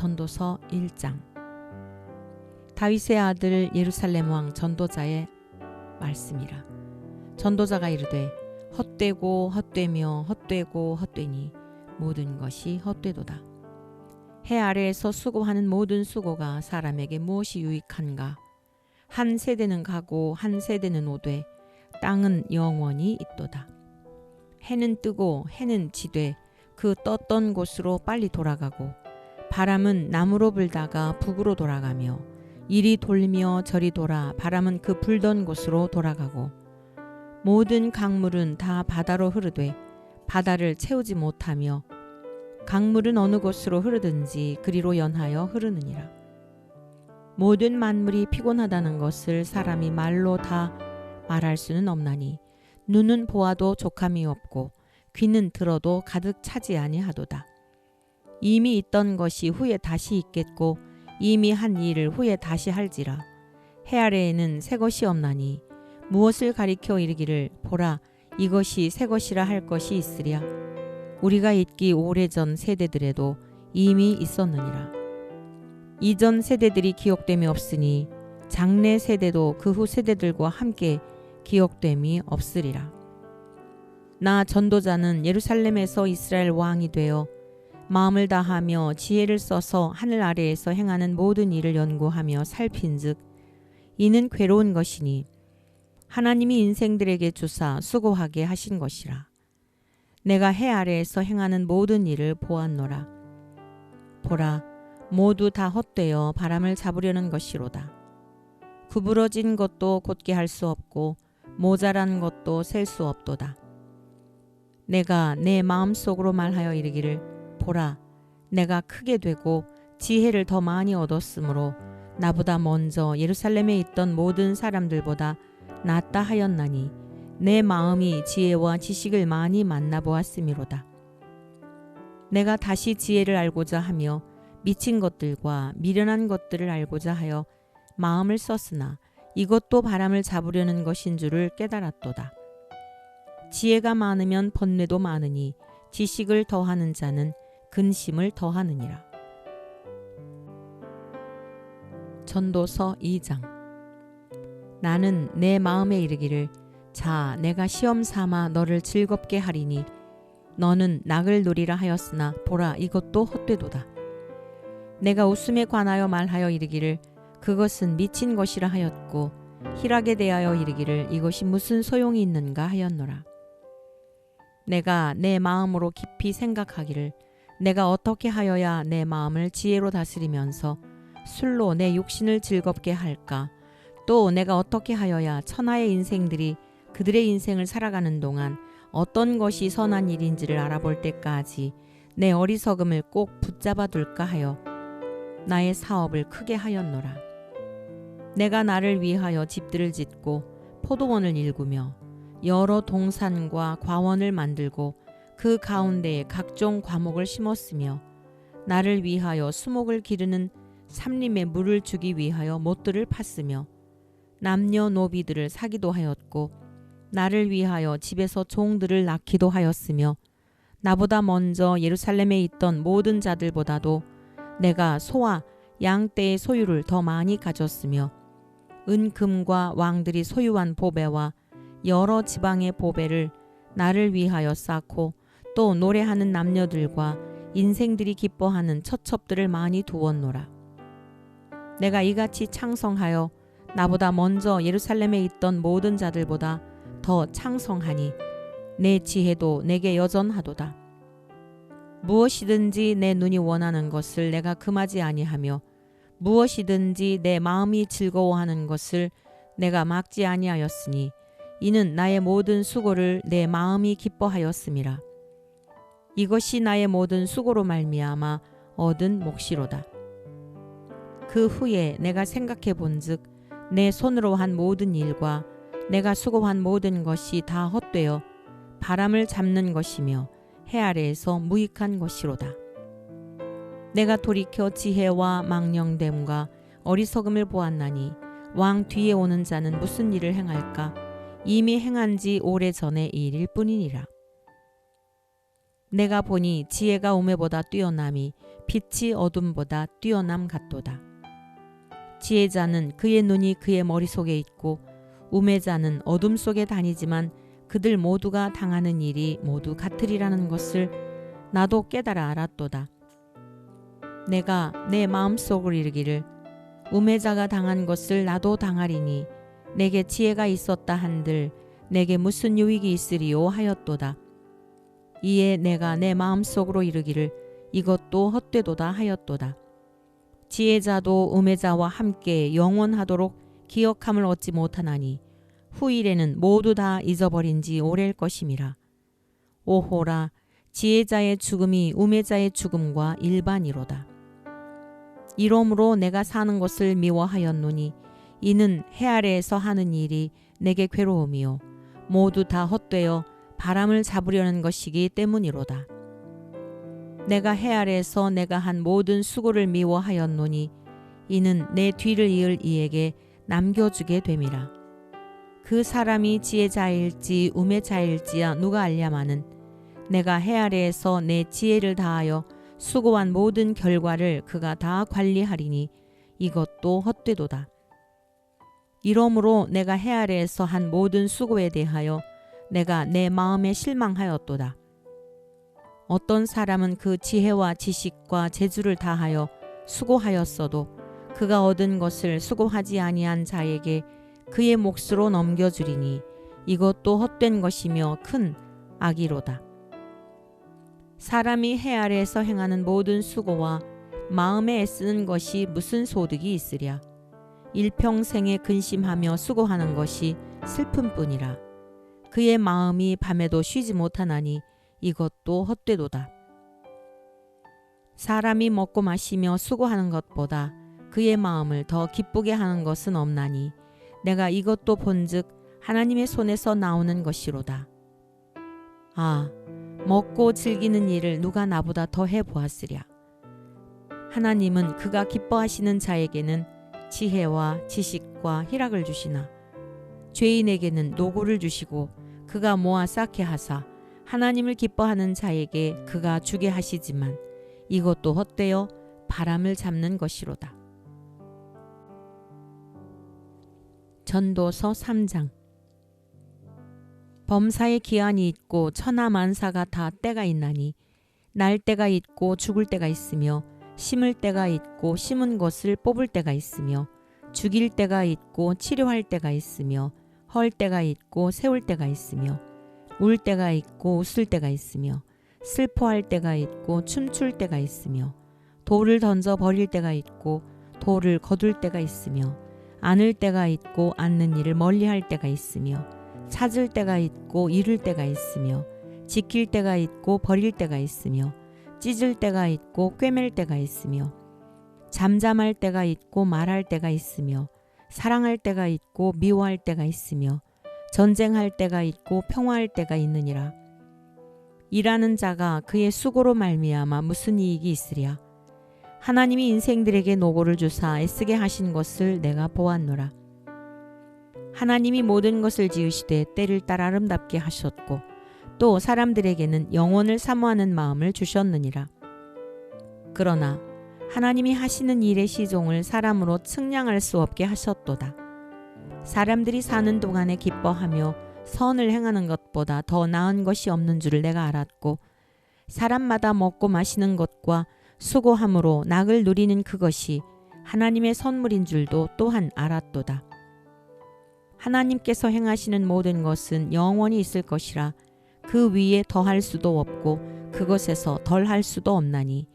전도서 1장. 다윗의 아들 예루살렘 왕 전도자의 말씀이라. 전도자가 이르되 헛되고 헛되며 헛되고 헛되니 모든 것이 헛되도다. 해 아래에서 수고하는 모든 수고가 사람에게 무엇이 유익한가? 한 세대는 가고 한 세대는 오되 땅은 영원히 있도다. 해는 뜨고 해는 지되 그 떴던 곳으로 빨리 돌아가고 바람은 남으로 불다가 북으로 돌아가며 이리 돌며 저리 돌아 바람은 그 불던 곳으로 돌아가고 모든 강물은 다 바다로 흐르되 바다를 채우지 못하며 강물은 어느 곳으로 흐르든지 그리로 연하여 흐르느니라. 모든 만물이 피곤하다는 것을 사람이 말로 다 말할 수는 없나니 눈은 보아도 족함이 없고 귀는 들어도 가득 차지 아니하도다. 이미 있던 것이 후에 다시 있겠고 이미 한 일을 후에 다시 할지라. 해 아래에는 새 것이 없나니 무엇을 가리켜 이르기를 보라 이것이 새 것이라 할 것이 있으랴. 우리가 있기 오래전 세대들에도 이미 있었느니라. 이전 세대들이 기억됨이 없으니 장래 세대도 그 후 세대들과 함께 기억됨이 없으리라. 나 전도자는 예루살렘에서 이스라엘 왕이 되어 마음을 다하며 지혜를 써서 하늘 아래에서 행하는 모든 일을 연구하며 살핀즉 이는 괴로운 것이니 하나님이 인생들에게 주사 수고하게 하신 것이라. 내가 해 아래에서 행하는 모든 일을 보았노라. 보라 모두 다 헛되어 바람을 잡으려는 것이로다. 구부러진 것도 곧게 할 수 없고 모자란 것도 셀 수 없도다. 내가 내 마음속으로 말하여 이르기를 보라 내가 크게 되고 지혜를 더 많이 얻었으므로 나보다 먼저 예루살렘에 있던 모든 사람들보다 낫다 하였나니 내 마음이 지혜와 지식을 많이 만나보았음이로다. 내가 다시 지혜를 알고자 하며 미친 것들과 미련한 것들을 알고자 하여 마음을 썼으나 이것도 바람을 잡으려는 것인 줄을 깨달았도다. 지혜가 많으면 번뇌도 많으니 지식을 더하는 자는 근심을 더하느니라. 전도서 2장. 나는 내 마음에 이르기를 자 내가 시험 삼아 너를 즐겁게 하리니 너는 낙을 누리라 하였으나 보라 이것도 헛되도다. 내가 웃음에 관하여 말하여 이르기를 그것은 미친 것이라 하였고 희락에 대하여 이르기를 이것이 무슨 소용이 있는가 하였노라. 내가 내 마음으로 깊이 생각하기를 내가 어떻게 하여야 내 마음을 지혜로 다스리면서 술로 내 육신을 즐겁게 할까? 또 내가 어떻게 하여야 천하의 인생들이 그들의 인생을 살아가는 동안 어떤 것이 선한 일인지를 알아볼 때까지 내 어리석음을 꼭 붙잡아 둘까 하여 나의 사업을 크게 하였노라. 내가 나를 위하여 집들을 짓고 포도원을 일구며 여러 동산과 과원을 만들고 그 가운데에 각종 과목을 심었으며 나를 위하여 수목을 기르는 삼림에 물을 주기 위하여 못들을 팠으며 남녀노비들을 사기도 하였고 나를 위하여 집에서 종들을 낳기도 하였으며 나보다 먼저 예루살렘에 있던 모든 자들보다도 내가 소와 양떼의 소유를 더 많이 가졌으며 은금과 왕들이 소유한 보배와 여러 지방의 보배를 나를 위하여 쌓고 또 노래하는 남녀들과 인생들이 기뻐하는 처첩들을 많이 두었노라. 내가 이같이 창성하여 나보다 먼저 예루살렘에 있던 모든 자들보다 더 창성하니 내 지혜도 내게 여전하도다. 무엇이든지 내 눈이 원하는 것을 내가 금하지 아니하며 무엇이든지 내 마음이 즐거워하는 것을 내가 막지 아니하였으니 이는 나의 모든 수고를 내 마음이 기뻐하였음이라. 이것이 나의 모든 수고로 말미암아 얻은 몫이로다. 그 후에 내가 생각해 본즉 내 손으로 한 모든 일과 내가 수고한 모든 것이 다 헛되어 바람을 잡는 것이며 해 아래에서 무익한 것이로다. 내가 돌이켜 지혜와 망령됨과 어리석음을 보았나니 왕 뒤에 오는 자는 무슨 일을 행할까? 이미 행한 지 오래전의 일일 뿐이니라. 내가 보니 지혜가 우매보다 뛰어남이 빛이 어둠보다 뛰어남 같도다. 지혜자는 그의 눈이 그의 머릿속에 있고 우매자는 어둠 속에 다니지만 그들 모두가 당하는 일이 모두 같으리라는 것을 나도 깨달아 알았도다. 내가 내 마음속으로 이르기를 우매자가 당한 것을 나도 당하리니 내게 지혜가 있었다 한들 내게 무슨 유익이 있으리요 하였도다. 이에 내가 내 마음속으로 이르기를 이것도 헛되도다 하였도다. 지혜자도 우매자와 함께 영원하도록 기억함을 얻지 못하나니 후일에는 모두 다 잊어버린 지 오래일 것임이라. 오호라, 지혜자의 죽음이 우매자의 죽음과 일반이로다. 이러므로 내가 사는 것을 미워하였노니 이는 해 아래에서 하는 일이 내게 괴로움이요 모두 다 헛되어 바람을 잡으려는 것이기 때문이로다. 내가 해 아래에서 내가 한 모든 수고를 미워하였노니 이는 내 뒤를 이을 이에게 남겨주게 됨이라. 그 사람이 지혜자일지 우매자일지야 누가 알랴마는 내가 해 아래에서 내 지혜를 다하여 수고한 모든 결과를 그가 다 관리하리니 이것도 헛되도다. 이러므로 내가 해 아래에서 한 모든 수고에 대하여 내가 내 마음에 실망하였도다. 어떤 사람은 그 지혜와 지식과 재주를 다하여 수고하였어도 그가 얻은 것을 수고하지 아니한 자에게 그의 몫으로 넘겨주리니 이것도 헛된 것이며 큰 악이로다. 사람이 해 아래에서 행하는 모든 수고와 마음에 애쓰는 것이 무슨 소득이 있으랴. 일평생에 근심하며 수고하는 것이 슬픔뿐이라. 그의 마음이 밤에도 쉬지 못하나니 이것도 헛되도다. 사람이 먹고 마시며 수고하는 것보다 그의 마음을 더 기쁘게 하는 것은 없나니 내가 이것도 본즉 하나님의 손에서 나오는 것이로다. 아, 먹고 즐기는 일을 누가 나보다 더 해보았으랴. 하나님은 그가 기뻐하시는 자에게는 지혜와 지식과 희락을 주시나 죄인에게는 노고를 주시고 그가 모아 쌓게 하사 하나님을 기뻐하는 자에게 그가 주게 하시지만 이것도 헛되어 바람을 잡는 것이로다. 전도서 3장. 범사에 기한이 있고 천하만사가 다 때가 있나니 날 때가 있고 죽을 때가 있으며 심을 때가 있고 심은 것을 뽑을 때가 있으며 죽일 때가 있고 치료할 때가 있으며 헐 때가 있고 세울 때가 있으며 울 때가 있고 웃을 때가 있으며 슬퍼할 때가 있고 춤출 때가 있으며 돌을 던져 버릴 때가 있고 돌을 거둘 때가 있으며 안을 때가 있고 앉는 일을 멀리할 때가 있으며 찾을 때가 있고 잃을 때가 있으며 지킬 때가 있고 버릴 때가 있으며 찢을 때가 있고 꿰맬 때가 있으며 잠잠할 때가 있고 말할 때가 있으며 사랑할 때가 있고 미워할 때가 있으며 전쟁할 때가 있고 평화할 때가 있느니라. 일하는 자가 그의 수고로 말미암아 무슨 이익이 있으랴. 하나님이 인생들에게 노고를 주사 애쓰게 하신 것을 내가 보았노라. 하나님이 모든 것을 지으시되 때를 따라 아름답게 하셨고 또 사람들에게는 영원을 사모하는 마음을 주셨느니라. 그러나 하나님이 하시는 일의 시종을 사람으로 측량할 수 없게 하셨도다. 사람들이 사는 동안에 기뻐하며 선을 행하는 것보다 더 나은 것이 없는 줄을 내가 알았고 사람마다 먹고 마시는 것과 수고함으로 낙을 누리는 그것이 하나님의 선물인 줄도 또한 알았도다. 하나님께서 행하시는 모든 것은 영원히 있을 것이라 그 위에 더할 수도 없고 그것에서 덜할 수도 없나니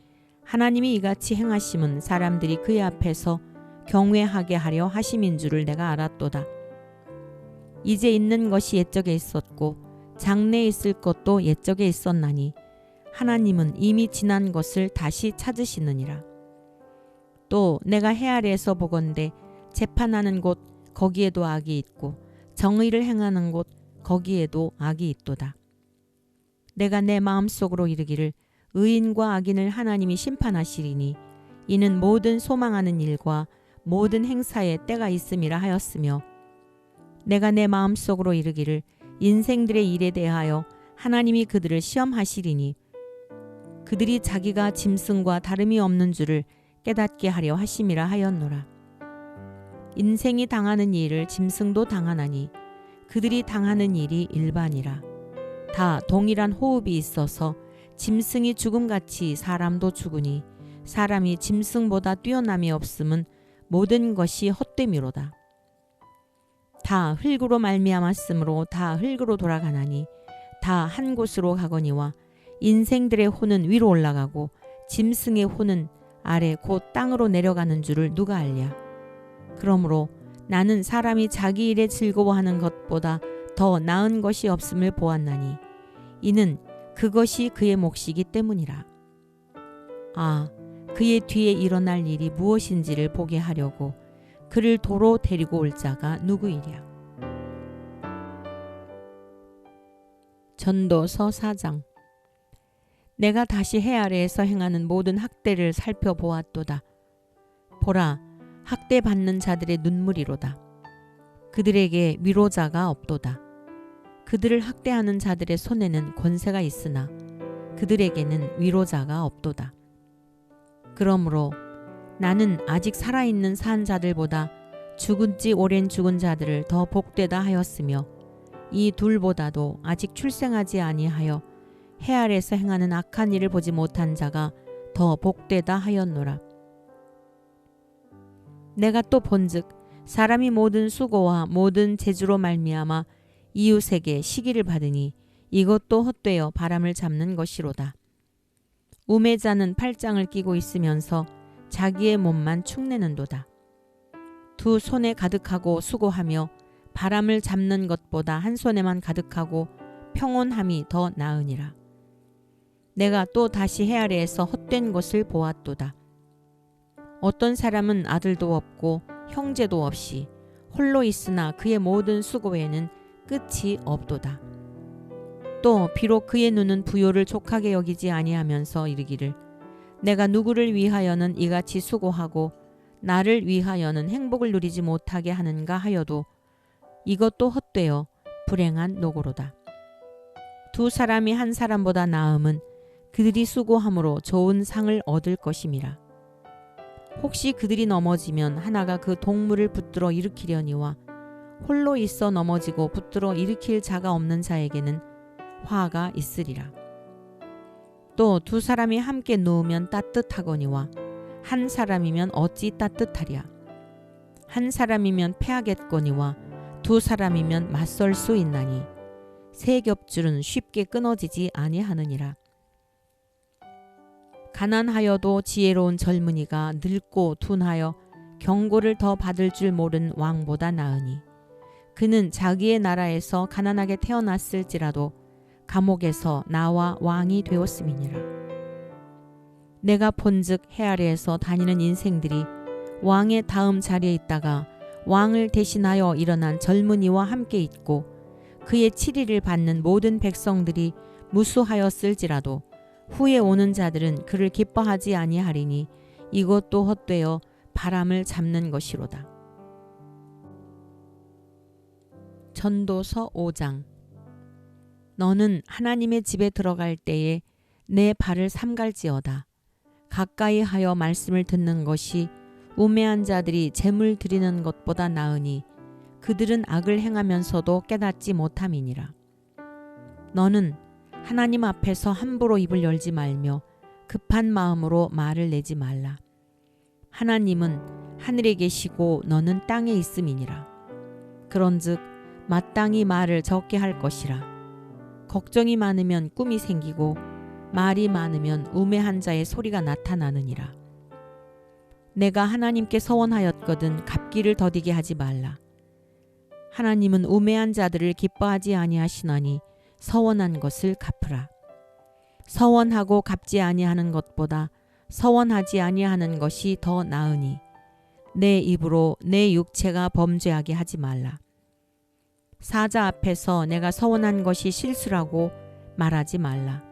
하나님이 이같이 행하심은 사람들이 그의 앞에서 경외하게 하려 하심인 줄을 내가 알았도다. 이제 있는 것이 옛적에 있었고 장래에 있을 것도 옛적에 있었나니 하나님은 이미 지난 것을 다시 찾으시느니라. 또 내가 해 아래에서 보건대 재판하는 곳 거기에도 악이 있고 정의를 행하는 곳 거기에도 악이 있도다. 내가 내 마음속으로 이르기를 의인과 악인을 하나님이 심판하시리니 이는 모든 소망하는 일과 모든 행사에 때가 있음이라 하였으며 내가 내 마음속으로 이르기를 인생들의 일에 대하여 하나님이 그들을 시험하시리니 그들이 자기가 짐승과 다름이 없는 줄을 깨닫게 하려 하심이라 하였노라. 인생이 당하는 일을 짐승도 당하나니 그들이 당하는 일이 일반이라. 다 동일한 호흡이 있어서 짐승이 죽음같이 사람도 죽으니 사람이 짐승보다 뛰어남이 없음은 모든 것이 헛됨이로다. 다 흙으로 말미암았으므로 다 흙으로 돌아가나니 다 한 곳으로 가거니와 인생들의 혼은 위로 올라가고 짐승의 혼은 아래 곧 땅으로 내려가는 줄을 누가 알랴. 그러므로 나는 사람이 자기 일에 즐거워하는 것보다 더 나은 것이 없음을 보았나니 이는 그것이 그의 몫이기 때문이라. 아, 그의 뒤에 일어날 일이 무엇인지를 보게 하려고 그를 도로 데리고 올 자가 누구이랴. 전도서 4장. 내가 다시 해 아래에서 행하는 모든 학대를 살펴보았도다. 보라, 학대받는 자들의 눈물이로다. 그들에게 위로자가 없도다. 그들을 학대하는 자들의 손에는 권세가 있으나 그들에게는 위로자가 없도다. 그러므로 나는 아직 살아있는 산 자들보다 죽은 지 오랜 죽은 자들을 더 복되다 하였으며 이 둘보다도 아직 출생하지 아니하여 해 아래에서 행하는 악한 일을 보지 못한 자가 더 복되다 하였노라. 내가 또 본즉 사람이 모든 수고와 모든 재주로 말미암아 이웃에게 시기를 받으니 이것도 헛되어 바람을 잡는 것이로다. 우매자는 팔짱을 끼고 있으면서 자기의 몸만 축내는도다. 두 손에 가득하고 수고하며 바람을 잡는 것보다 한 손에만 가득하고 평온함이 더 나으니라. 내가 또 다시 해 아래에서 헛된 것을 보았도다. 어떤 사람은 아들도 없고 형제도 없이 홀로 있으나 그의 모든 수고에는 끝이 없도다. 또 비록 그의 눈은 부요를 족하게 여기지 아니하면서 이르기를 내가 누구를 위하여는 이같이 수고하고 나를 위하여는 행복을 누리지 못하게 하는가 하여도 이것도 헛되어 불행한 노고로다. 두 사람이 한 사람보다 나음은 그들이 수고함으로 좋은 상을 얻을 것임이라. 혹시 그들이 넘어지면 하나가 그 동물을 붙들어 일으키려니와 홀로 있어 넘어지고 붙들어 일으킬 자가 없는 자에게는 화가 있으리라. 또 두 사람이 함께 누우면 따뜻하거니와 한 사람이면 어찌 따뜻하랴. 한 사람이면 패하겠거니와 두 사람이면 맞설 수 있나니 세 겹줄은 쉽게 끊어지지 아니하느니라. 가난하여도 지혜로운 젊은이가 늙고 둔하여 경고를 더 받을 줄 모른 왕보다 나으니 그는 자기의 나라에서 가난하게 태어났을지라도 감옥에서 나와 왕이 되었음이니라. 내가 본즉 해 아래에서 다니는 인생들이 왕의 다음 자리에 있다가 왕을 대신하여 일어난 젊은이와 함께 있고 그의 치리를 받는 모든 백성들이 무수하였을지라도 후에 오는 자들은 그를 기뻐하지 아니하리니 이것도 헛되어 바람을 잡는 것이로다. 전도서 5장. 너는 하나님의 집에 들어갈 때에 내 발을 삼갈지어다. 가까이 하여 말씀을 듣는 것이 우매한 자들이 재물 드리는 것보다 나으니 그들은 악을 행하면서도 깨닫지 못함이니라. 너는 하나님 앞에서 함부로 입을 열지 말며 급한 마음으로 말을 내지 말라. 하나님은 하늘에 계시고 너는 땅에 있음이니라. 그런즉 마땅히 말을 적게 할 것이라. 걱정이 많으면 꿈이 생기고 말이 많으면 우매한 자의 소리가 나타나느니라. 내가 하나님께 서원하였거든 갚기를 더디게 하지 말라. 하나님은 우매한 자들을 기뻐하지 아니하시나니 서원한 것을 갚으라. 서원하고 갚지 아니하는 것보다 서원하지 아니하는 것이 더 나으니 내 입으로 내 육체가 범죄하게 하지 말라. 사자 앞에서 내가 서원한 것이 실수라고 말하지 말라.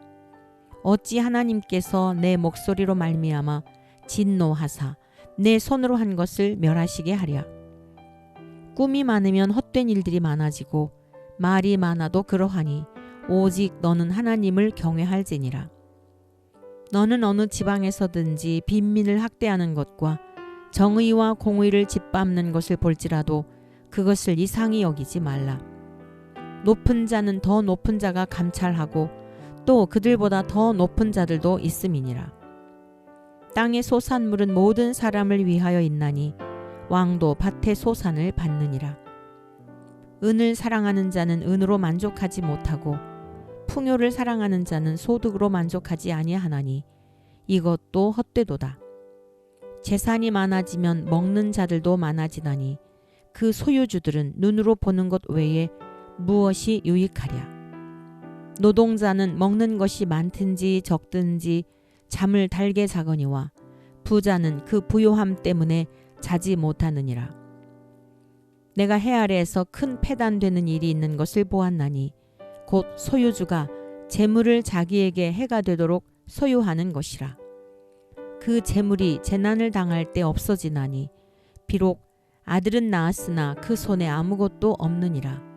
어찌 하나님께서 내 목소리로 말미암아 진노하사 내 손으로 한 것을 멸하시게 하랴. 꿈이 많으면 헛된 일들이 많아지고 말이 많아도 그러하니 오직 너는 하나님을 경외할지니라. 너는 어느 지방에서든지 빈민을 학대하는 것과 정의와 공의를 짓밟는 것을 볼지라도 그것을 이상히 여기지 말라. 높은 자는 더 높은 자가 감찰하고 또 그들보다 더 높은 자들도 있음이니라. 땅의 소산물은 모든 사람을 위하여 있나니 왕도 밭의 소산을 받느니라. 은을 사랑하는 자는 은으로 만족하지 못하고 풍요를 사랑하는 자는 소득으로 만족하지 아니하나니 이것도 헛되도다. 재산이 많아지면 먹는 자들도 많아지나니 그 소유주들은 눈으로 보는 것 외에 무엇이 유익하랴. 노동자는 먹는 것이 많든지 적든지 잠을 달게 자거니와 부자는 그 부요함 때문에 자지 못하느니라. 내가 해 아래에서 큰 패단되는 일이 있는 것을 보았나니 곧 소유주가 재물을 자기에게 해가 되도록 소유하는 것이라. 그 재물이 재난을 당할 때 없어지나니 비록 아들은 낳았으나 그 손에 아무것도 없느니라.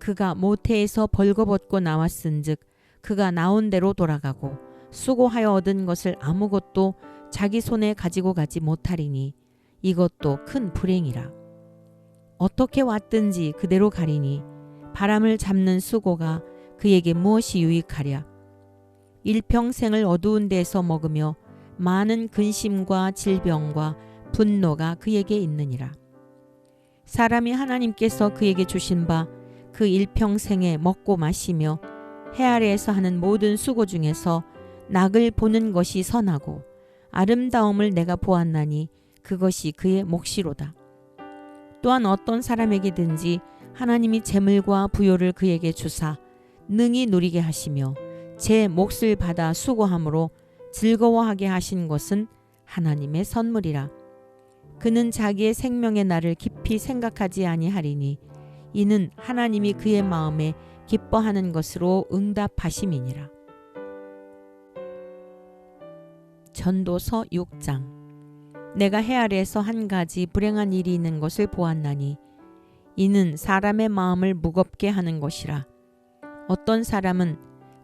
그가 모태에서 벌거벗고 나왔은즉 그가 나온 대로 돌아가고 수고하여 얻은 것을 아무것도 자기 손에 가지고 가지 못하리니 이것도 큰 불행이라. 어떻게 왔든지 그대로 가리니 바람을 잡는 수고가 그에게 무엇이 유익하랴. 일평생을 어두운 데서 먹으며 많은 근심과 질병과 분노가 그에게 있느니라. 사람이 하나님께서 그에게 주신 바 그 일평생에 먹고 마시며 해 아래에서 하는 모든 수고 중에서 낙을 보는 것이 선하고 아름다움을 내가 보았나니 그것이 그의 몫이로다. 또한 어떤 사람에게든지 하나님이 재물과 부요를 그에게 주사 능히 누리게 하시며 제 몫을 받아 수고함으로 즐거워하게 하신 것은 하나님의 선물이라. 그는 자기의 생명의 날을 깊이 생각하지 아니하리니 이는 하나님이 그의 마음에 기뻐하는 것으로 응답하심이니라. 전도서 6장. 내가 해 아래에서 한 가지 불행한 일이 있는 것을 보았나니 이는 사람의 마음을 무겁게 하는 것이라. 어떤 사람은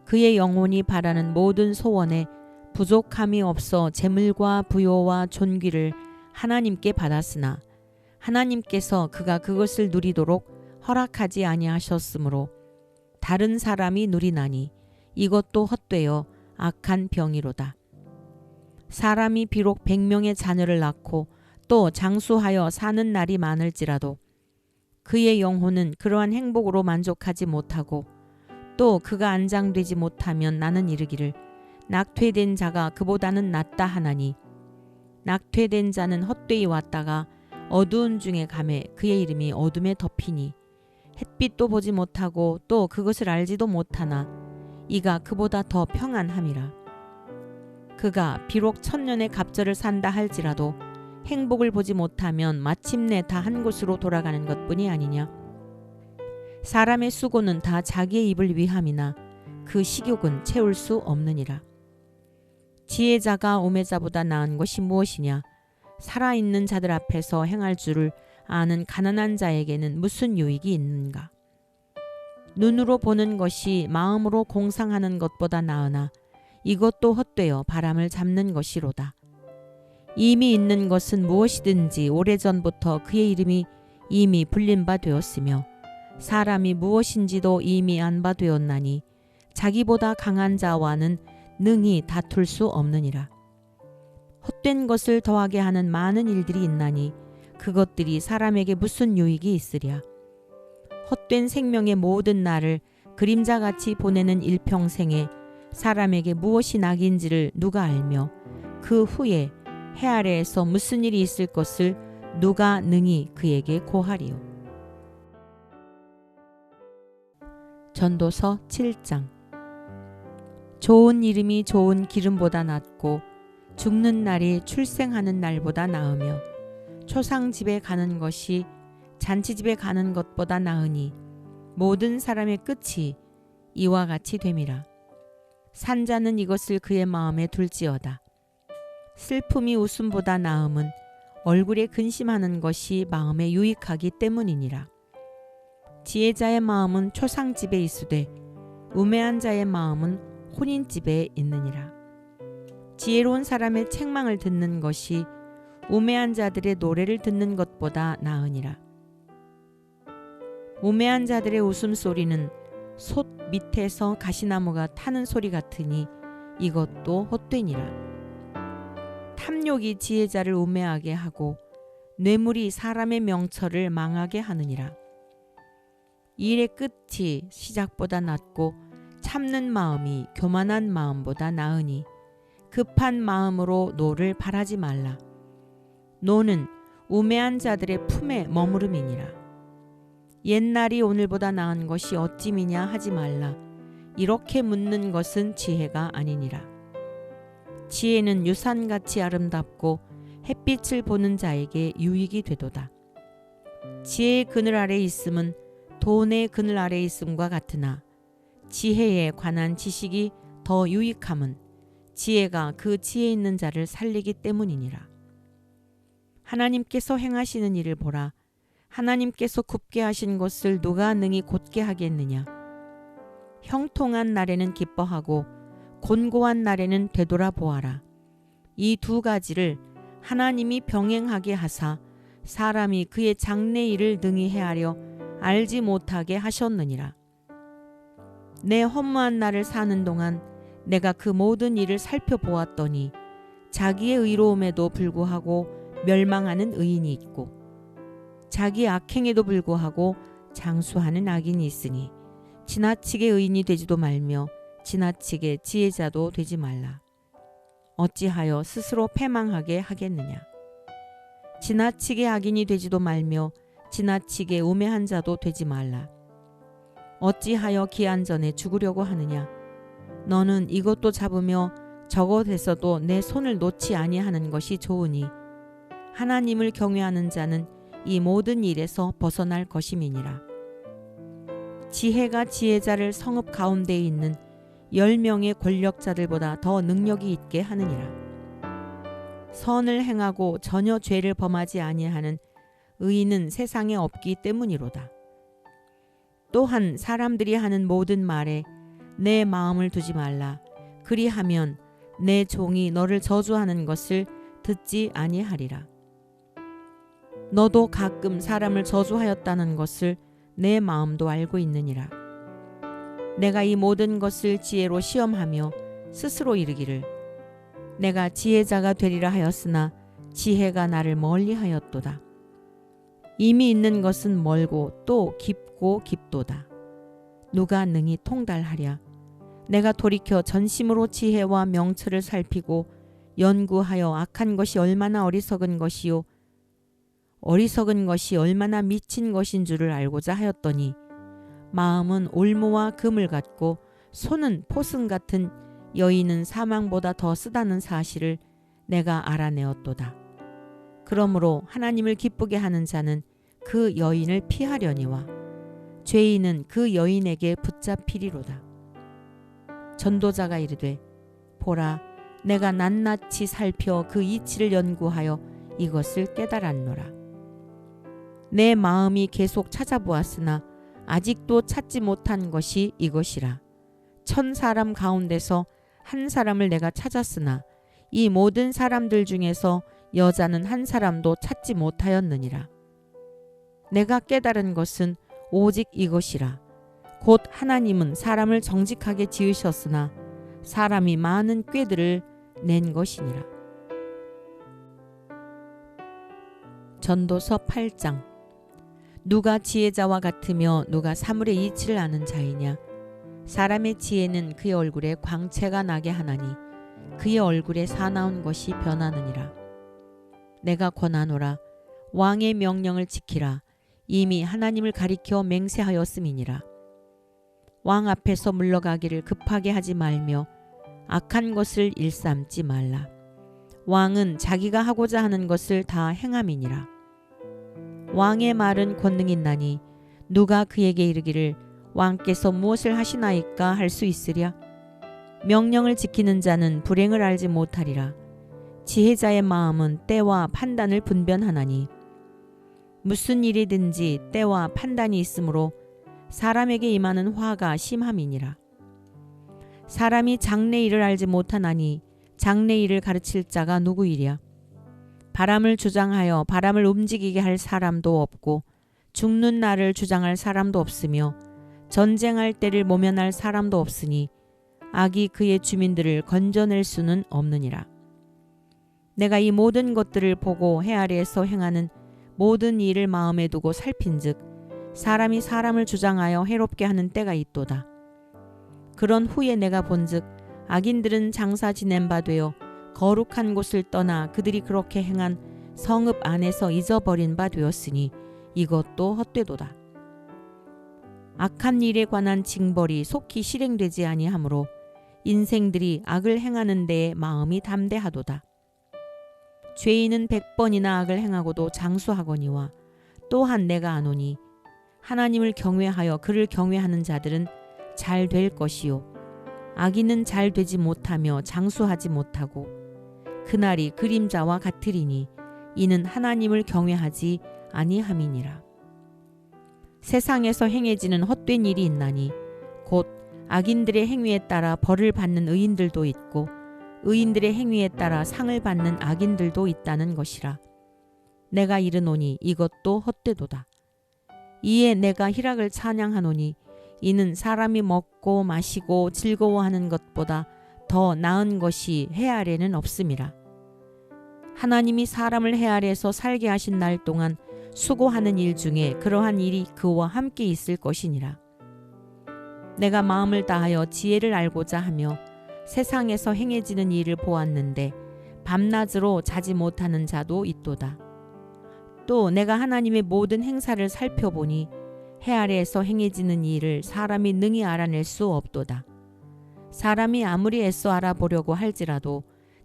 그의 영혼이 바라는 모든 소원에 부족함이 없어 재물과 부요와 존귀를 하나님께 받았으나 하나님께서 그가 그것을 누리도록 허락하지 아니하셨으므로 다른 사람이 누리나니 이것도 헛되어 악한 병이로다. 사람이 비록 100명의 자녀를 낳고 또 장수하여 사는 날이 많을지라도 그의 영혼은 그러한 행복으로 만족하지 못하고 또 그가 안장되지 못하면 나는 이르기를 낙퇴된 자가 그보다는 낫다 하나니 낙퇴된 자는 헛되이 왔다가 어두운 중에 가매 그의 이름이 어둠에 덮이니 햇빛도 보지 못하고 또 그것을 알지도 못하나 이가 그보다 더 평안함이라. 그가 비록 천년의 갑절을 산다 할지라도 행복을 보지 못하면 마침내 다 한 곳으로 돌아가는 것뿐이 아니냐. 사람의 수고는 다 자기의 입을 위함이나 그 식욕은 채울 수 없느니라. 지혜자가 오매자보다 나은 것이 무엇이냐. 살아있는 자들 앞에서 행할 줄을 아는 가난한 자에게는 무슨 유익이 있는가. 눈으로 보는 것이 마음으로 공상하는 것보다 나으나 이것도 헛되어 바람을 잡는 것이로다. 이미 있는 것은 무엇이든지 오래전부터 그의 이름이 이미 불린 바 되었으며 사람이 무엇인지도 이미 안 바 되었나니 자기보다 강한 자와는 능히 다툴 수 없느니라. 헛된 것을 더하게 하는 많은 일들이 있나니 그것들이 사람에게 무슨 유익이 있으랴. 헛된 생명의 모든 날을 그림자같이 보내는 일평생에 사람에게 무엇이 낙인지를 누가 알며 그 후에 해 아래에서 무슨 일이 있을 것을 누가 능히 그에게 고하리요. 전도서 7장. 좋은 이름이 좋은 기름보다 낫고 죽는 날이 출생하는 날보다 나으며 초상집에 가는 것이 잔치집에 가는 것보다 나으니 모든 사람의 끝이 이와 같이 됨이라. 산자는 이것을 그의 마음에 둘지어다. 슬픔이 웃음보다 나음은 얼굴에 근심하는 것이 마음에 유익하기 때문이니라. 지혜자의 마음은 초상집에 있으되 우매한 자의 마음은 혼인집에 있느니라. 지혜로운 사람의 책망을 듣는 것이 우매한 자들의 노래를 듣는 것보다 나으니라. 우매한 자들의 웃음소리는 솥 밑에서 가시나무가 타는 소리 같으니 이것도 헛되니라. 탐욕이 지혜자를 우매하게 하고 뇌물이 사람의 명철을 망하게 하느니라. 일의 끝이 시작보다 낫고 참는 마음이 교만한 마음보다 나으니 급한 마음으로 노를 바라지 말라. 노는 우매한 자들의 품에 머무름이니라. 옛날이 오늘보다 나은 것이 어찌미냐 하지 말라. 이렇게 묻는 것은 지혜가 아니니라. 지혜는 유산같이 아름답고 햇빛을 보는 자에게 유익이 되도다. 지혜의 그늘 아래 있음은 돈의 그늘 아래 있음과 같으나 지혜에 관한 지식이 더 유익함은 지혜가 그 지혜 있는 자를 살리기 때문이니라. 하나님께서 행하시는 일을 보라. 하나님께서 굽게 하신 것을 누가 능히 곧게 하겠느냐. 형통한 날에는 기뻐하고 곤고한 날에는 되돌아보아라. 이 두 가지를 하나님이 병행하게 하사 사람이 그의 장래 일을 능히 헤아려 알지 못하게 하셨느니라. 내 허무한 날을 사는 동안 내가 그 모든 일을 살펴보았더니 자기의 의로움에도 불구하고 멸망하는 의인이 있고 자기 악행에도 불구하고 장수하는 악인이 있으니 지나치게 의인이 되지도 말며 지나치게 지혜자도 되지 말라. 어찌하여 스스로 패망하게 하겠느냐. 지나치게 악인이 되지도 말며 지나치게 우매한 자도 되지 말라. 어찌하여 기한 전에 죽으려고 하느냐. 너는 이것도 잡으며 저것에서도 내 손을 놓지 아니하는 것이 좋으니 하나님을 경외하는 자는 이 모든 일에서 벗어날 것임이니라. 지혜가 지혜자를 성읍 가운데에 있는 10명의 권력자들보다 더 능력이 있게 하느니라. 선을 행하고 전혀 죄를 범하지 아니하는 의인은 세상에 없기 때문이로다. 또한 사람들이 하는 모든 말에 내 마음을 두지 말라. 그리하면 내 종이 너를 저주하는 것을 듣지 아니하리라. 너도 가끔 사람을 저주하였다는 것을 내 마음도 알고 있느니라. 내가 이 모든 것을 지혜로 시험하며 스스로 이르기를 내가 지혜자가 되리라 하였으나 지혜가 나를 멀리하였도다. 이미 있는 것은 멀고 또 깊고 깊도다. 누가 능히 통달하랴. 내가 돌이켜 전심으로 지혜와 명철을 살피고 연구하여 악한 것이 얼마나 어리석은 것이요 어리석은 것이 얼마나 미친 것인 줄을 알고자 하였더니 마음은 올무와 금을 같고 손은 포승 같은 여인은 사망보다 더 쓰다는 사실을 내가 알아내었도다. 그러므로 하나님을 기쁘게 하는 자는 그 여인을 피하려니와 죄인은 그 여인에게 붙잡히리로다. 전도자가 이르되 보라 내가 낱낱이 살펴 그 이치를 연구하여 이것을 깨달았노라. 내 마음이 계속 찾아보았으나 아직도 찾지 못한 것이 이것이라. 1000사람 가운데서 한 사람을 내가 찾았으나 이 모든 사람들 중에서 여자는 한 사람도 찾지 못하였느니라. 내가 깨달은 것은 오직 이것이라. 곧 하나님은 사람을 정직하게 지으셨으나 사람이 많은 꾀들을 낸 것이니라. 전도서 8장. 누가 지혜자와 같으며 누가 사물의 이치를 아는 자이냐. 사람의 지혜는 그의 얼굴에 광채가 나게 하나니 그의 얼굴에 사나운 것이 변하느니라. 내가 권하노라. 왕의 명령을 지키라. 이미 하나님을 가리켜 맹세하였음이니라. 왕 앞에서 물러가기를 급하게 하지 말며 악한 것을 일삼지 말라. 왕은 자기가 하고자 하는 것을 다 행함이니라. 왕의 말은 권능 있나니 누가 그에게 이르기를 왕께서 무엇을 하시나이까 할 수 있으랴. 명령을 지키는 자는 불행을 알지 못하리라. 지혜자의 마음은 때와 판단을 분별하나니 무슨 일이든지 때와 판단이 있으므로 사람에게 임하는 화가 심함이니라. 사람이 장래 일을 알지 못하나니 장래일을 가르칠 자가 누구이랴. 바람을 주장하여 바람을 움직이게 할 사람도 없고 죽는 날을 주장할 사람도 없으며 전쟁할 때를 모면할 사람도 없으니 악이 그의 주민들을 건져낼 수는 없느니라. 내가 이 모든 것들을 보고 해 아래에서 행하는 모든 일을 마음에 두고 살핀즉 사람이 사람을 주장하여 해롭게 하는 때가 있도다. 그런 후에 내가 본즉 악인들은 장사 지낸 바 되어 거룩한 곳을 떠나 그들이 그렇게 행한 성읍 안에서 잊어버린 바 되었으니 이것도 헛되도다. 악한 일에 관한 징벌이 속히 실행되지 아니하므로 인생들이 악을 행하는 데에 마음이 담대하도다. 죄인은 100번이나 악을 행하고도 장수하거니와 또한 내가 아노니 하나님을 경외하여 그를 경외하는 자들은 잘 될 것이요 악인은 잘 되지 못하며 장수하지 못하고 그날이 그림자와 같으리니 이는 하나님을 경외하지 아니함이니라. 세상에서 행해지는 헛된 일이 있나니 곧 악인들의 행위에 따라 벌을 받는 의인들도 있고 의인들의 행위에 따라 상을 받는 악인들도 있다는 것이라. 내가 이르노니 이것도 헛되도다. 이에 내가 희락을 찬양하노니 이는 사람이 먹고 마시고 즐거워하는 것보다 더 나은 것이 해 아래는 없음이라. 하나님이 사람을 해 아래에서 살게 하신 날 동안 수고하는 일 중에 그러한 일이 그와 함께 있을 것이니라. 내가 마음을 다하여 지혜를 알고자 하며 세상에서 행해지는 일을 보았는데 밤낮으로 자지 못하는 자도 있도다. 또 내가 하나님의 모든 행사를 살펴보니 해 아래에서 행해지는 일을 사람이 능히 알아낼 수 없도다. 사람이 아무리 애써 알아보려고 할지라도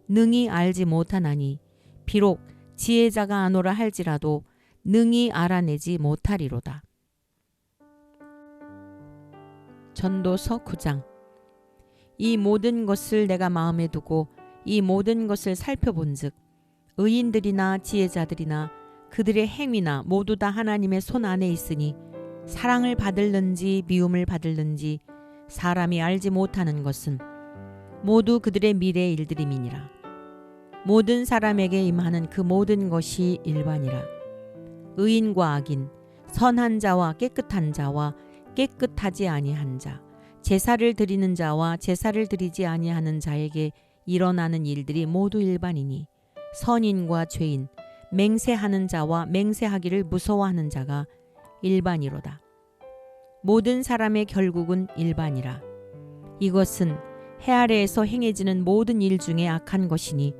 능히 알지 못하나니 비록 지혜자가 아노라 할지라도 능히 알아내지 못하리로다. 전도서 9장. 이 모든 것을 내가 마음에 두고 이 모든 것을 살펴본즉 의인들이나 지혜자들이나 그들의 행위나 모두 다 하나님의 손 안에 있으니 사랑을 받을는지 미움을 받을는지 사람이 알지 못하는 것은 모두 그들의 미래의 일들임이니라. 모든 사람에게 임하는 그 모든 것이 일반이라. 의인과 악인, 선한 자와 깨끗한 자와 깨끗하지 아니한 자, 제사를 드리는 자와 제사를 드리지 아니하는 자에게 일어나는 일들이 모두 일반이니 선인과 죄인, 맹세하는 자와 맹세하기를 무서워하는 자가 일반이로다. 모든 사람의 결국은 일반이라. 이것은 해 아래에서 행해지는 모든 일 중에 악한 것이니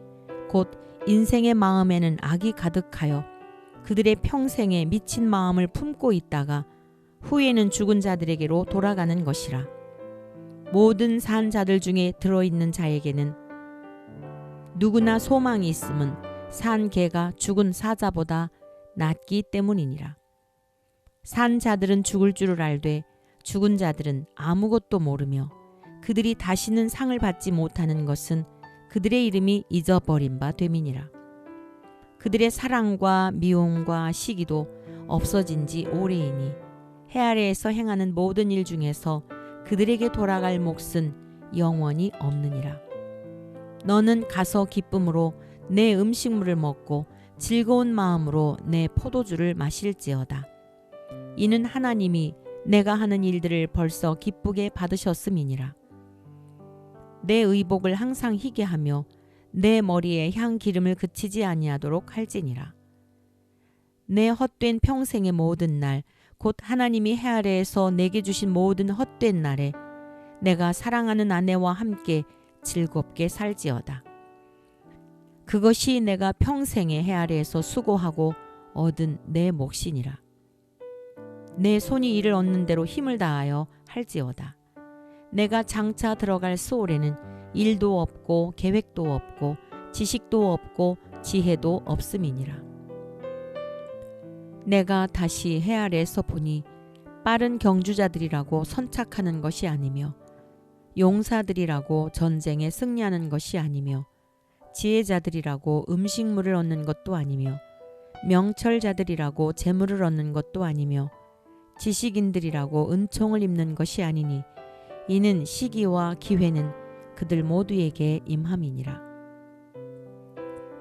곧 인생의 마음에는 악이 가득하여 그들의 평생에 미친 마음을 품고 있다가 후에는 죽은 자들에게로 돌아가는 것이라. 모든 산 자들 중에 들어있는 자에게는 누구나 소망이 있음은 산 개가 죽은 사자보다 낫기 때문이니라. 산 자들은 죽을 줄을 알되 죽은 자들은 아무것도 모르며 그들이 다시는 상을 받지 못하는 것은 그들의 이름이 잊어버린 바 됨이니라. 그들의 사랑과 미움과 시기도 없어진 지 오래이니 해 아래에서 행하는 모든 일 중에서 그들에게 돌아갈 몫은 영원히 없느니라. 너는 가서 기쁨으로 내 음식물을 먹고 즐거운 마음으로 내 포도주를 마실지어다. 이는 하나님이 내가 하는 일들을 벌써 기쁘게 받으셨음이니라. 내 의복을 항상 희게 하며 내 머리에 향 기름을 그치지 아니하도록 할지니라. 내 헛된 평생의 모든 날 곧 하나님이 해 아래에서 내게 주신 모든 헛된 날에 내가 사랑하는 아내와 함께 즐겁게 살지어다. 그것이 내가 평생에 해 아래에서 수고하고 얻은 내 몫이니라. 내 손이 이를 얻는 대로 힘을 다하여 할지어다. 내가 장차 들어갈 수올에는 일도 없고 계획도 없고 지식도 없고 지혜도 없음이니라. 내가 다시 해 아래에서 보니 빠른 경주자들이라고 선착하는 것이 아니며 용사들이라고 전쟁에 승리하는 것이 아니며 지혜자들이라고 음식물을 얻는 것도 아니며 명철자들이라고 재물을 얻는 것도 아니며 지식인들이라고 은총을 입는 것이 아니니 이는 시기와 기회는 그들 모두에게 임함이니라.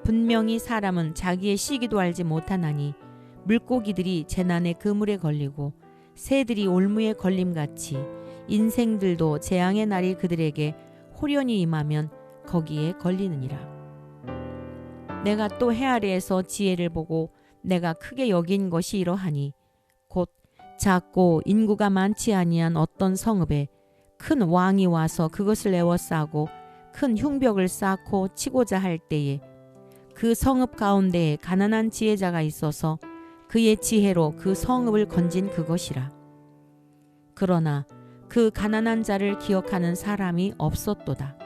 분명히 사람은 자기의 시기도 알지 못하나니 물고기들이 재난의 그물에 걸리고 새들이 올무에 걸림같이 인생들도 재앙의 날이 그들에게 호련히 임하면 거기에 걸리느니라. 내가 또 해 아래에서 지혜를 보고 내가 크게 여긴 것이 이러하니 곧 작고 인구가 많지 아니한 어떤 성읍에 큰 왕이 와서 그것을 에워싸고 큰 흉벽을 쌓고 치고자 할 때에 그 성읍 가운데에 가난한 지혜자가 있어서 그의 지혜로 그 성읍을 건진 그것이라. 그러나 그 가난한 자를 기억하는 사람이 없었도다.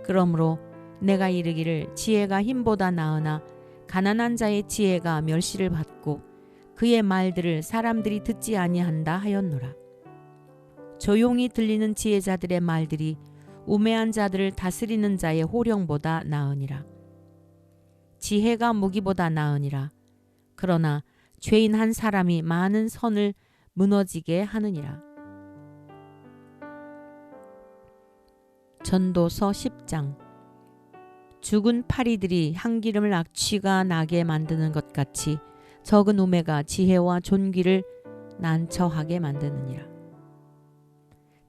그러므로 내가 이르기를 지혜가 힘보다 나으나 가난한 자의 지혜가 멸시를 받고 그의 말들을 사람들이 듣지 아니한다 하였노라. 조용히 들리는 지혜자들의 말들이 우매한 자들을 다스리는 자의 호령보다 나으니라. 지혜가 무기보다 나으니라. 그러나 죄인 한 사람이 많은 선을 무너지게 하느니라. 전도서 10장. 죽은 파리들이 향기름을 악취가 나게 만드는 것 같이 적은 우매가 지혜와 존귀를 난처하게 만드느니라.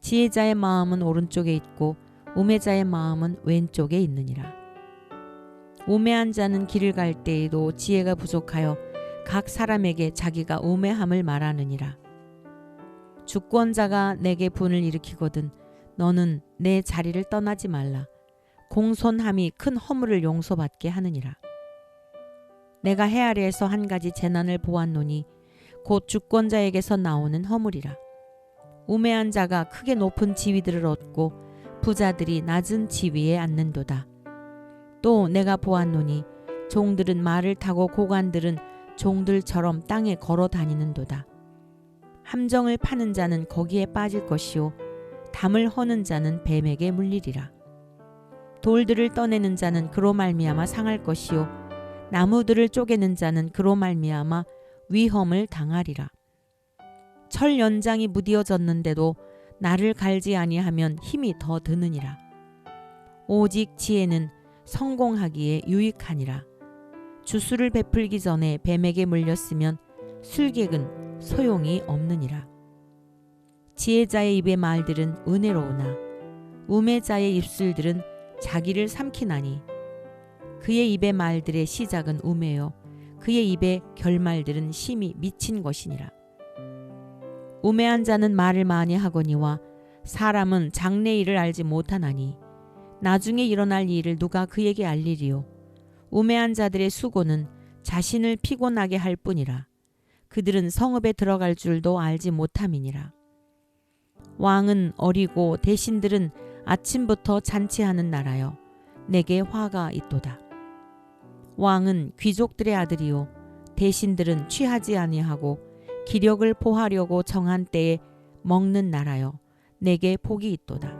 지혜자의 마음은 오른쪽에 있고 우매자의 마음은 왼쪽에 있느니라. 우매한 자는 길을 갈 때에도 지혜가 부족하여 각 사람에게 자기가 우매함을 말하느니라. 주권자가 내게 분을 일으키거든 너는 내 자리를 떠나지 말라. 공손함이 큰 허물을 용서받게 하느니라. 내가 해 아래에서 한 가지 재난을 보았노니 곧 주권자에게서 나오는 허물이라. 우매한 자가 크게 높은 지위들을 얻고 부자들이 낮은 지위에 앉는도다. 또 내가 보았노니 종들은 말을 타고 고관들은 종들처럼 땅에 걸어 다니는도다. 함정을 파는 자는 거기에 빠질 것이요 담을 허는 자는 뱀에게 물리리라. 돌들을 떠내는 자는 그로 말미암아 상할 것이요 나무들을 쪼개는 자는 그로 말미암아 위험을 당하리라. 철 연장이 무디어졌는데도 나를 갈지 아니하면 힘이 더 드느니라. 오직 지혜는 성공하기에 유익하니라. 주술을 베풀기 전에 뱀에게 물렸으면 술객은 소용이 없느니라. 지혜자의 입의 말들은 은혜로우나 우매자의 입술들은 자기를 삼키나니 그의 입의 말들의 시작은 우매요 그의 입의 결말들은 심히 미친 것이니라. 우매한 자는 말을 많이 하거니와 사람은 장래 일을 알지 못하나니 나중에 일어날 일을 누가 그에게 알리리요. 우매한 자들의 수고는 자신을 피곤하게 할 뿐이라. 그들은 성읍에 들어갈 줄도 알지 못함이니라. 왕은 어리고 대신들은 아침부터 잔치하는 나라여 내게 화가 있도다. 왕은 귀족들의 아들이요 대신들은 취하지 아니하고 기력을 보하려고 정한 때에 먹는 나라여 내게 복이 있도다.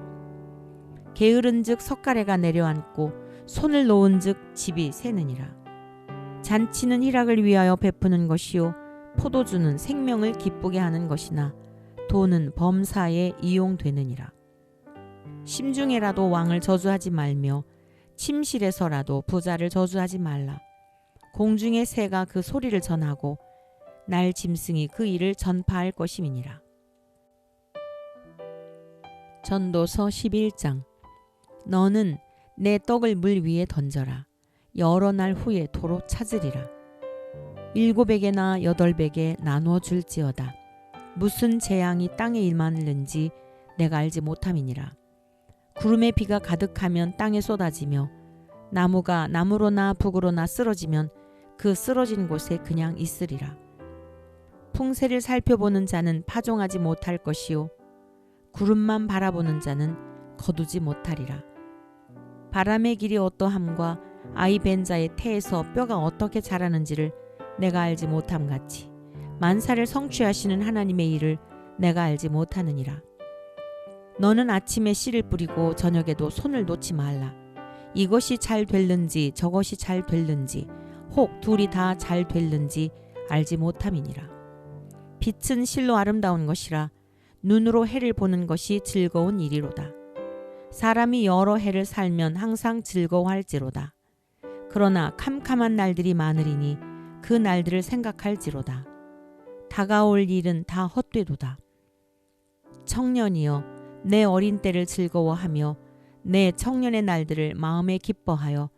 게으른즉 석가래가 내려앉고 손을 놓은즉 집이 새느니라. 잔치는 희락을 위하여 베푸는 것이요 포도주는 생명을 기쁘게 하는 것이나 돈은 범사에 이용되느니라. 심중에라도 왕을 저주하지 말며 침실에서라도 부자를 저주하지 말라. 공중의 새가 그 소리를 전하고 날 짐승이 그 일을 전파할 것임이니라. 전도서 11장. 너는 내 떡을 물 위에 던져라. 여러 날 후에 도로 찾으리라. 7에게나 8에게 나누어 줄지어다. 무슨 재앙이 땅에 임하는지 내가 알지 못함이니라. 구름에 비가 가득하면 땅에 쏟아지며 나무가 나무로나 북으로나 쓰러지면 그 쓰러진 곳에 그냥 있으리라. 풍세를 살펴보는 자는 파종하지 못할 것이요 구름만 바라보는 자는 거두지 못하리라. 바람의 길이 어떠함과 아이 벤 자의 태에서 뼈가 어떻게 자라는지를 내가 알지 못함같이 만사를 성취하시는 하나님의 일을 내가 알지 못하느니라. 너는 아침에 씨를 뿌리고 저녁에도 손을 놓지 말라. 이것이 잘 될는지 저것이 잘 될는지 혹 둘이 다 잘 될는지 알지 못함이니라. 빛은 실로 아름다운 것이라 눈으로 해를 보는 것이 즐거운 일이로다. 사람이 여러 해를 살면 항상 즐거워할지로다. 그러나 캄캄한 날들이 많으리니 그 날들을 생각할지로다. 다가올 일은 다 헛되도다. 청년이여 내 어린 때를 즐거워하며 내 청년의 날들을 마음에 기뻐하여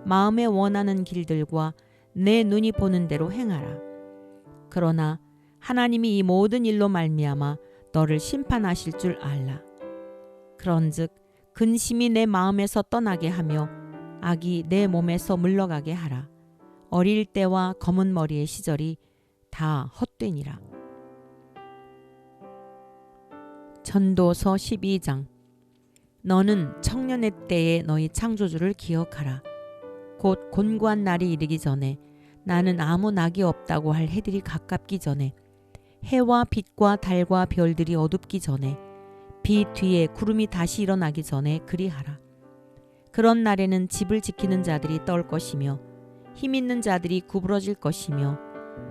마음에 원하는 길들과 내 눈이 보는 대로 행하라. 그러나 하나님이 이 모든 일로 말미암아 너를 심판하실 줄 알라. 그런즉 근심이 내 마음에서 떠나게 하며 악이 내 몸에서 물러가게 하라. 어릴 때와 검은 머리의 시절이 다 헛되니라. 전도서 12장. 너는 청년의 때에 너희 창조주를 기억하라. 곧 곤고한 날이 이르기 전에 나는 아무 낙이 없다고 할 해들이 가깝기 전에 해와 빛과 달과 별들이 어둡기 전에 빛 뒤에 구름이 다시 일어나기 전에 그리하라. 그런 날에는 집을 지키는 자들이 떨 것이며 힘 있는 자들이 구부러질 것이며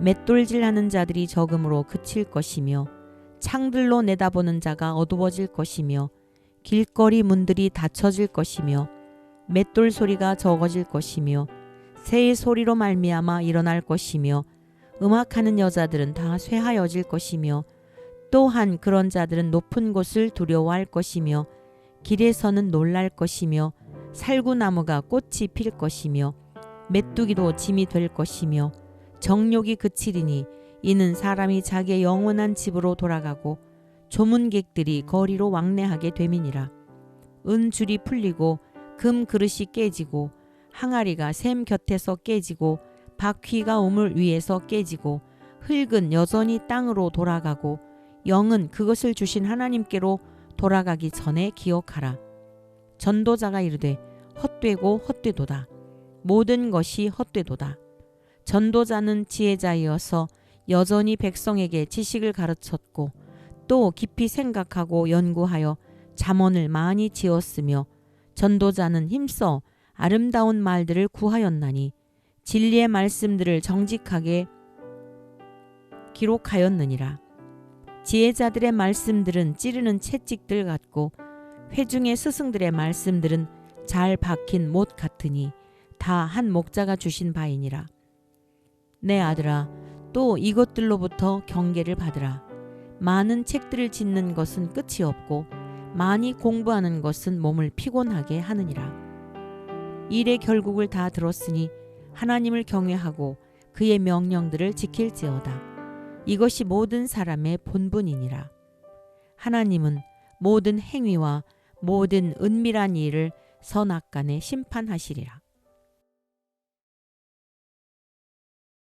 맷돌질하는 자들이 적음으로 그칠 것이며 창들로 내다보는 자가 어두워질 것이며 길거리 문들이 닫혀질 것이며 맷돌 소리가 적어질 것이며 새의 소리로 말미암아 일어날 것이며 음악하는 여자들은 다 쇠하여질 것이며 또한 그런 자들은 높은 곳을 두려워할 것이며 길에서는 놀랄 것이며 살구나무가 꽃이 필 것이며 메뚜기도 짐이 될 것이며 정욕이 그치리니 이는 사람이 자기의 영원한 집으로 돌아가고 조문객들이 거리로 왕래하게 됨이니라. 은줄이 풀리고 금 그릇이 깨지고 항아리가 샘 곁에서 깨지고 바퀴가 우물 위에서 깨지고 흙은 여전히 땅으로 돌아가고 영은 그것을 주신 하나님께로 돌아가기 전에 기억하라. 전도자가 이르되 헛되고 헛되도다. 모든 것이 헛되도다. 전도자는 지혜자이어서 여전히 백성에게 지식을 가르쳤고 또 깊이 생각하고 연구하여 잠언을 많이 지었으며 전도자는 힘써 아름다운 말들을 구하였나니 진리의 말씀들을 정직하게 기록하였느니라. 지혜자들의 말씀들은 찌르는 채찍들 같고 회중의 스승들의 말씀들은 잘 박힌 못 같으니 다 한 목자가 주신 바이니라. 내 아들아, 또 이것들로부터 경계를 받으라. 많은 책들을 짓는 것은 끝이 없고 많이 공부하는 것은 몸을 피곤하게 하느니라. 일의 결국을 다 들었으니 하나님을 경외하고 그의 명령들을 지킬지어다. 이것이 모든 사람의 본분이니라. 하나님은 모든 행위와 모든 은밀한 일을 선악간에 심판하시리라.